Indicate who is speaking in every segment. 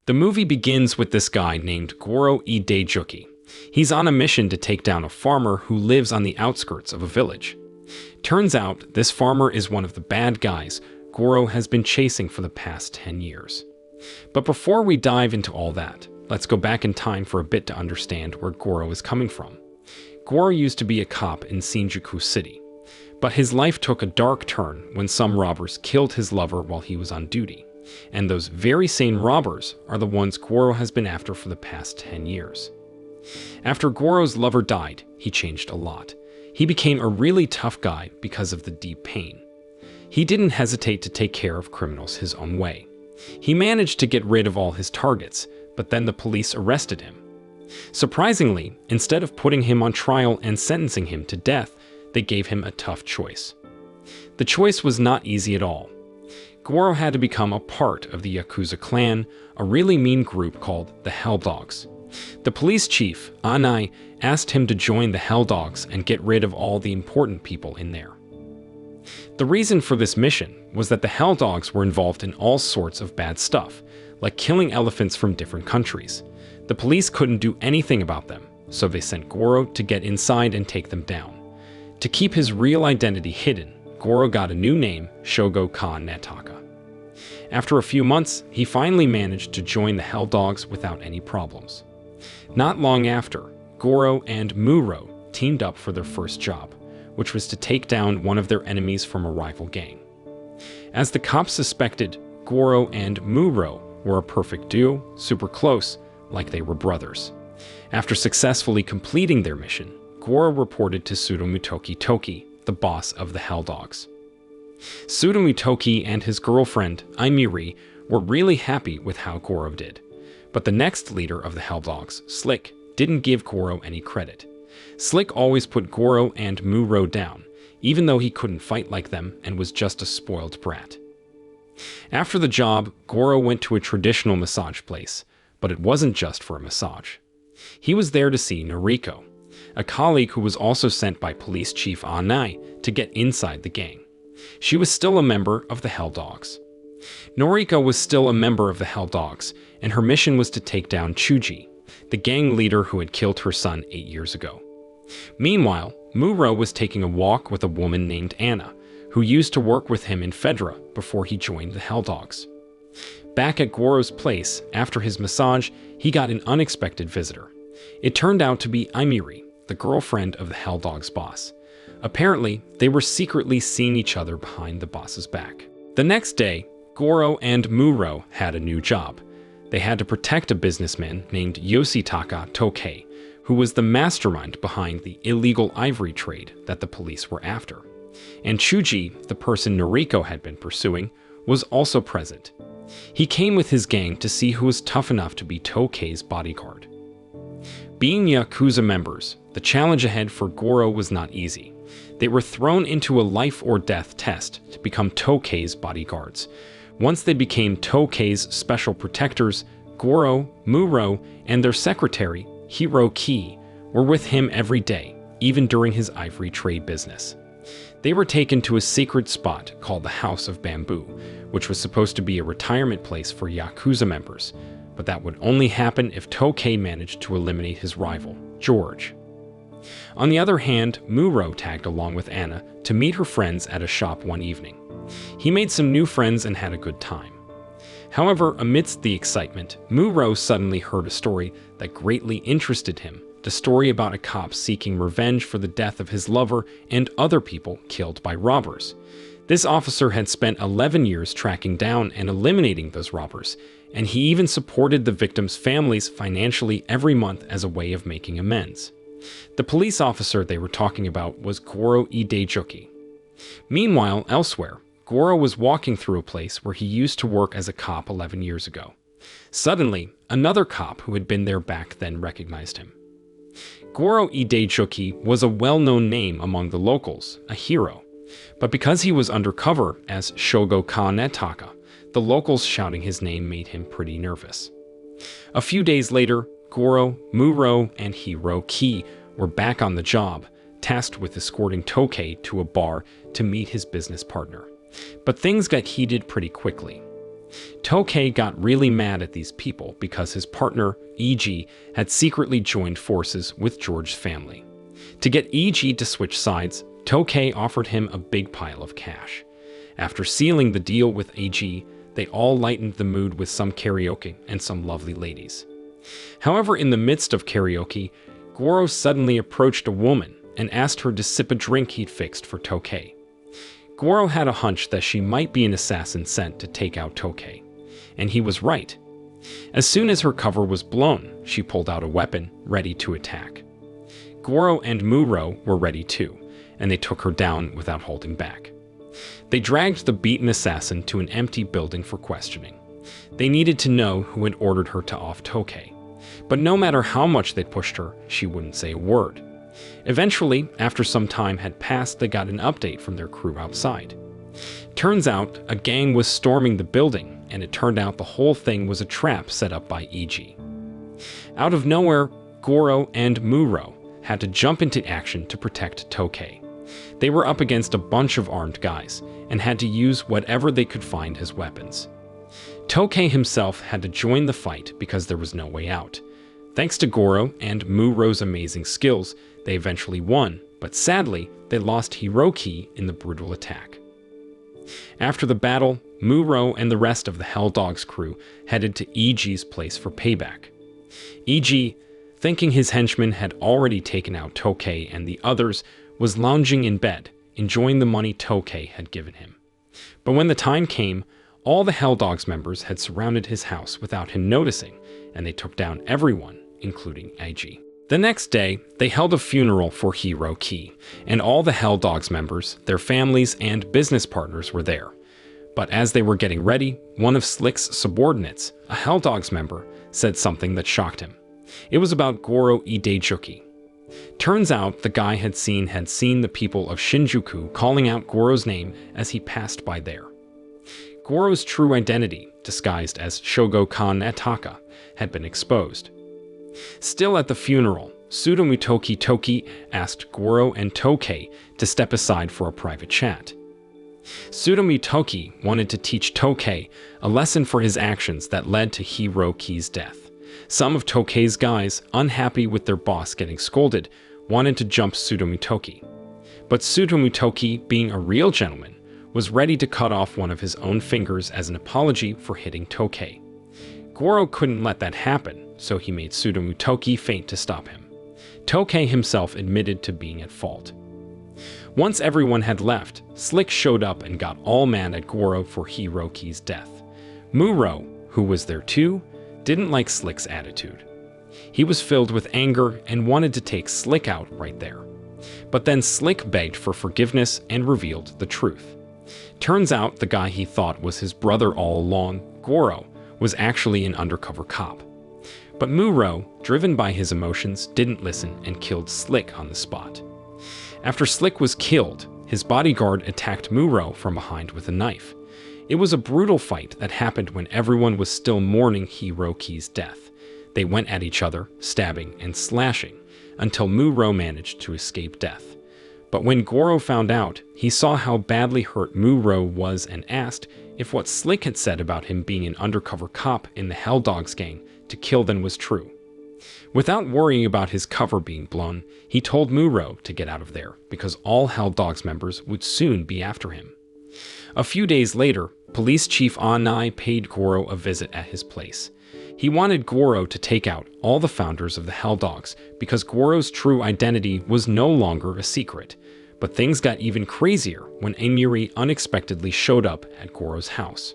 Speaker 1: The movie begins with this guy named Goro Hideout. He's on a mission to take down a farmer who lives on the outskirts of a village. Turns out, this farmer is one of the bad guys Goro has been chasing for the past 10 years. But before we dive into all that, let's go back in time for a bit to understand where Goro is coming from. Goro used to be a cop in Shinjuku City, but his life took a dark turn when some robbers killed his lover while he was on duty. And those very same robbers are the ones Goro has been after for the past 10 years. After Goro's lover died, he changed a lot. He became a really tough guy because of the deep pain. He didn't hesitate to take care of criminals his own way. He managed to get rid of all his targets, but then the police arrested him. Surprisingly, instead of putting him on trial and sentencing him to death, they gave him a tough choice. The choice was not easy at all. Goro had to become a part of the yakuza clan, a really mean group called the Hell Dogs. The police chief, Anai, asked him to join the Hell Dogs and get rid of all the important people in there. The reason for this mission was that the Hell Dogs were involved in all sorts of bad stuff, like killing elephants from different countries. The police couldn't do anything about them, so they sent Goro to get inside and take them down. To keep his real identity hidden, Goro got a new name, Shogo Kanetaka. After a few months, he finally managed to join the Hell Dogs without any problems. Not long after, Goro and Muro teamed up for their first job, which was to take down one of their enemies from a rival gang. As the cops suspected, Goro and Muro were a perfect duo, super close, like they were brothers. After successfully completing their mission, Goro reported to Tsutomu Toki, the boss of the Hell Dogs. Tsutomu Toki and his girlfriend, Aimiri, were really happy with how Goro did. But the next leader of the Hell Dogs, Slick, didn't give Goro any credit. Slick always put Goro and Muro down, even though he couldn't fight like them and was just a spoiled brat. After the job, Goro went to a traditional massage place, but it wasn't just for a massage. He was there to see Noriko, a colleague who was also sent by Police Chief Anai to get inside the gang. She was still a member of the Hell Dogs. Noriko was still a member of the Hell Dogs, and her mission was to take down Chuji, the gang leader who had killed her son 8 years ago. Meanwhile, Muro was taking a walk with a woman named Anna, who used to work with him in Fedra before he joined the Hell Dogs. Back at Goro's place, after his massage, he got an unexpected visitor. It turned out to be Aimiri, the girlfriend of the Hell Dogs' boss. Apparently, they were secretly seeing each other behind the boss's back. The next day, Goro and Muro had a new job. They had to protect a businessman named Yoshitaka Tokei, who was the mastermind behind the illegal ivory trade that the police were after. And Chuji, the person Noriko had been pursuing, was also present. He came with his gang to see who was tough enough to be Tokei's bodyguard. Being Yakuza members, the challenge ahead for Goro was not easy. They were thrown into a life-or-death test to become Tokei's bodyguards. Once they became Tokei's special protectors, Goro, Muro, and their secretary, Hiroki, were with him every day, even during his ivory trade business. They were taken to a secret spot called the House of Bamboo, which was supposed to be a retirement place for Yakuza members, but that would only happen if Tokei managed to eliminate his rival, George. On the other hand, Muro tagged along with Anna to meet her friends at a shop one evening. He made some new friends and had a good time. However, amidst the excitement, Muro suddenly heard a story that greatly interested him, the story about a cop seeking revenge for the death of his lover and other people killed by robbers. This officer had spent 11 years tracking down and eliminating those robbers, and he even supported the victims' families financially every month as a way of making amends. The police officer they were talking about was Goro Hideout. Meanwhile, elsewhere, Goro was walking through a place where he used to work as a cop 11 years ago. Suddenly, another cop who had been there back then recognized him. Goro Hideout was a well-known name among the locals, a hero. But because he was undercover as Shogo Kanetaka, the locals shouting his name made him pretty nervous. A few days later, Goro, Muro, and Hiroki were back on the job, tasked with escorting Tokei to a bar to meet his business partner. But things got heated pretty quickly. Tokei got really mad at these people because his partner, E.G., had secretly joined forces with George's family. To get E.G. to switch sides, Tokei offered him a big pile of cash. After sealing the deal with E.G., they all lightened the mood with some karaoke and some lovely ladies. However, in the midst of karaoke, Goro suddenly approached a woman and asked her to sip a drink he'd fixed for Tokei. Goro had a hunch that she might be an assassin sent to take out Tokei, and he was right. As soon as her cover was blown, she pulled out a weapon, ready to attack. Goro and Muro were ready too, and they took her down without holding back. They dragged the beaten assassin to an empty building for questioning. They needed to know who had ordered her to off Tokei, but no matter how much they pushed her, she wouldn't say a word. Eventually, after some time had passed, they got an update from their crew outside. Turns out, a gang was storming the building, and it turned out the whole thing was a trap set up by E.G. Out of nowhere, Goro and Muro had to jump into action to protect Tokei. They were up against a bunch of armed guys, and had to use whatever they could find as weapons. Tokei himself had to join the fight because there was no way out. Thanks to Goro and Muro's amazing skills, they eventually won, but sadly, they lost Hiroki in the brutal attack. After the battle, Muro and the rest of the Hell Dogs crew headed to E.G.'s place for payback. E.G., thinking his henchmen had already taken out Tokei and the others, was lounging in bed, enjoying the money Tokei had given him. But when the time came, all the Hell Dogs members had surrounded his house without him noticing, and they took down everyone, including E.G. The next day, they held a funeral for Hiroki, and all the Hell Dogs members, their families, and business partners were there. But as they were getting ready, one of Slick's subordinates, a Hell Dogs member, said something that shocked him. It was about Goro Idejuki. Turns out the guy had seen the people of Shinjuku calling out Goro's name as he passed by there. Goro's true identity, disguised as Shogo-kan Ataka, had been exposed. Still at the funeral, Tsutomu Toki asked Goro and Tokei to step aside for a private chat. Tsutomu Toki wanted to teach Tokei a lesson for his actions that led to Hiroki's death. Some of Tokei's guys, unhappy with their boss getting scolded, wanted to jump Tsutomu Toki. But Tsutomu Toki, being a real gentleman, was ready to cut off one of his own fingers as an apology for hitting Tokei. Goro couldn't let that happen, so he made Tsutomu Toki faint to stop him. Tokei himself admitted to being at fault. Once everyone had left, Slick showed up and got all mad at Goro for Hiroki's death. Muro, who was there too, didn't like Slick's attitude. He was filled with anger and wanted to take Slick out right there. But then Slick begged for forgiveness and revealed the truth. Turns out the guy he thought was his brother all along, Goro, was actually an undercover cop. But Muro, driven by his emotions, didn't listen and killed Slick on the spot. After Slick was killed, his bodyguard attacked Muro from behind with a knife. It was a brutal fight that happened when everyone was still mourning Hiroki's death. They went at each other, stabbing and slashing, until Muro managed to escape death. But when Goro found out, he saw how badly hurt Muro was and asked if what Slick had said about him being an undercover cop in the Hell Dogs gang to kill them was true. Without worrying about his cover being blown, he told Muro to get out of there because all Hell Dogs members would soon be after him. A few days later, Police Chief Anai paid Goro a visit at his place. He wanted Goro to take out all the founders of the Hell Dogs because Goro's true identity was no longer a secret. But things got even crazier when Amiri unexpectedly showed up at Goro's house.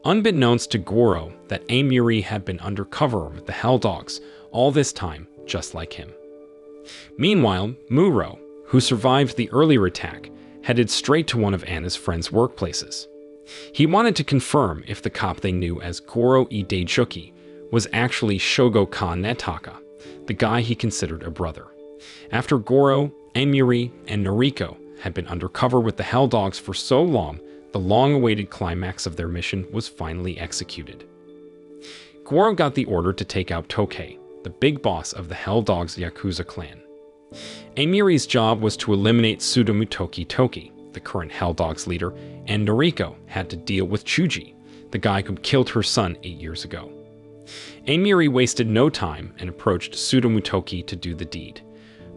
Speaker 1: Unbeknownst to Goro that Amiri had been undercover with the Hell Dogs all this time, just like him. Meanwhile, Muro, who survived the earlier attack, headed straight to one of Anna's friends' workplaces. He wanted to confirm if the cop they knew as Goro Idejuki was actually Shogo-kan Nataka, the guy he considered a brother. After Goro, Amiri, and Noriko had been undercover with the Hell Dogs for so long, the long-awaited climax of their mission was finally executed. Goro got the order to take out Tokei, the big boss of the Hell Dogs Yakuza clan. Amiri's job was to eliminate Tsutomu Toki, the current Hell Dogs leader, and Noriko had to deal with Chuji, the guy who killed her son 8 years ago. Amiri wasted no time and approached Tsutomutoki to do the deed.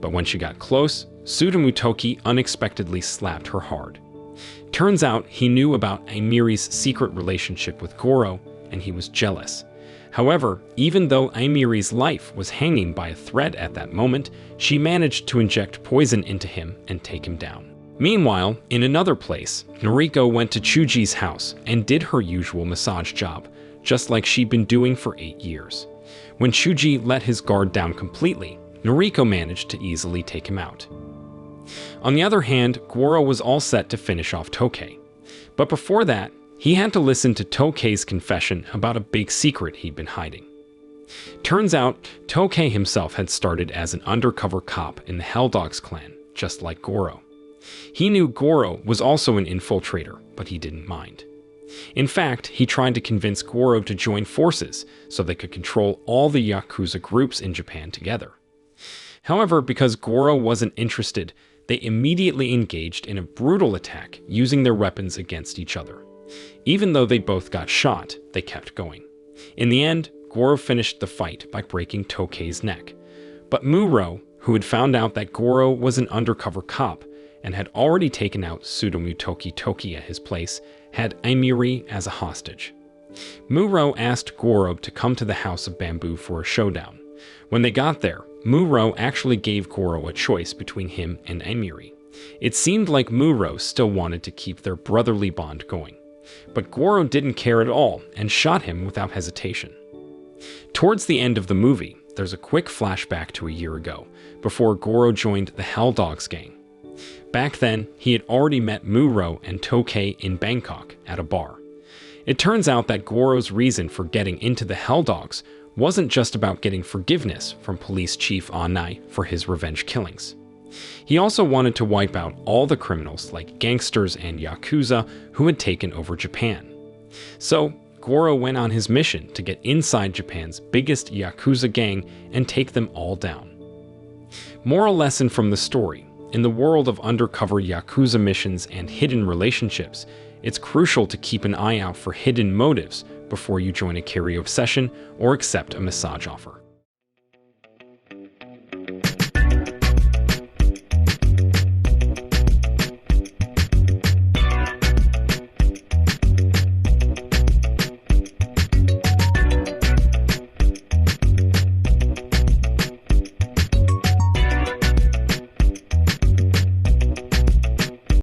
Speaker 1: But when she got close, Tsutomutoki unexpectedly slapped her hard. Turns out he knew about Amiri's secret relationship with Goro, and he was jealous. However, even though Amiri's life was hanging by a thread at that moment, she managed to inject poison into him and take him down. Meanwhile, in another place, Noriko went to Chuji's house and did her usual massage job, just like she'd been doing for 8 years. When Chuji let his guard down completely, Noriko managed to easily take him out. On the other hand, Goro was all set to finish off Tokei. But before that, he had to listen to Tokei's confession about a big secret he'd been hiding. Turns out, Tokei himself had started as an undercover cop in the Helldogs clan, just like Goro. He knew Goro was also an infiltrator, but he didn't mind. In fact, he tried to convince Goro to join forces so they could control all the yakuza groups in Japan together. However, because Goro wasn't interested, they immediately engaged in a brutal attack using their weapons against each other. Even though they both got shot, they kept going. In the end, Goro finished the fight by breaking Tokei's neck. But Muro, who had found out that Goro was an undercover cop and had already taken out Tsutomutoki Toki at his place, had Amiri as a hostage. Muro asked Goro to come to the House of Bamboo for a showdown. When they got there, Muro actually gave Goro a choice between him and Amiri. It seemed like Muro still wanted to keep their brotherly bond going. But Goro didn't care at all and shot him without hesitation. Towards the end of the movie, there's a quick flashback to a year ago, before Goro joined the Helldogs gang. Back then, he had already met Muro and Tokei in Bangkok at a bar. It turns out that Goro's reason for getting into the Helldogs wasn't just about getting forgiveness from Police Chief Anai for his revenge killings. He also wanted to wipe out all the criminals like gangsters and yakuza who had taken over Japan. So, Goro went on his mission to get inside Japan's biggest yakuza gang and take them all down. Moral lesson from the story: in the world of undercover yakuza missions and hidden relationships, it's crucial to keep an eye out for hidden motives before you join a curio session or accept a massage offer.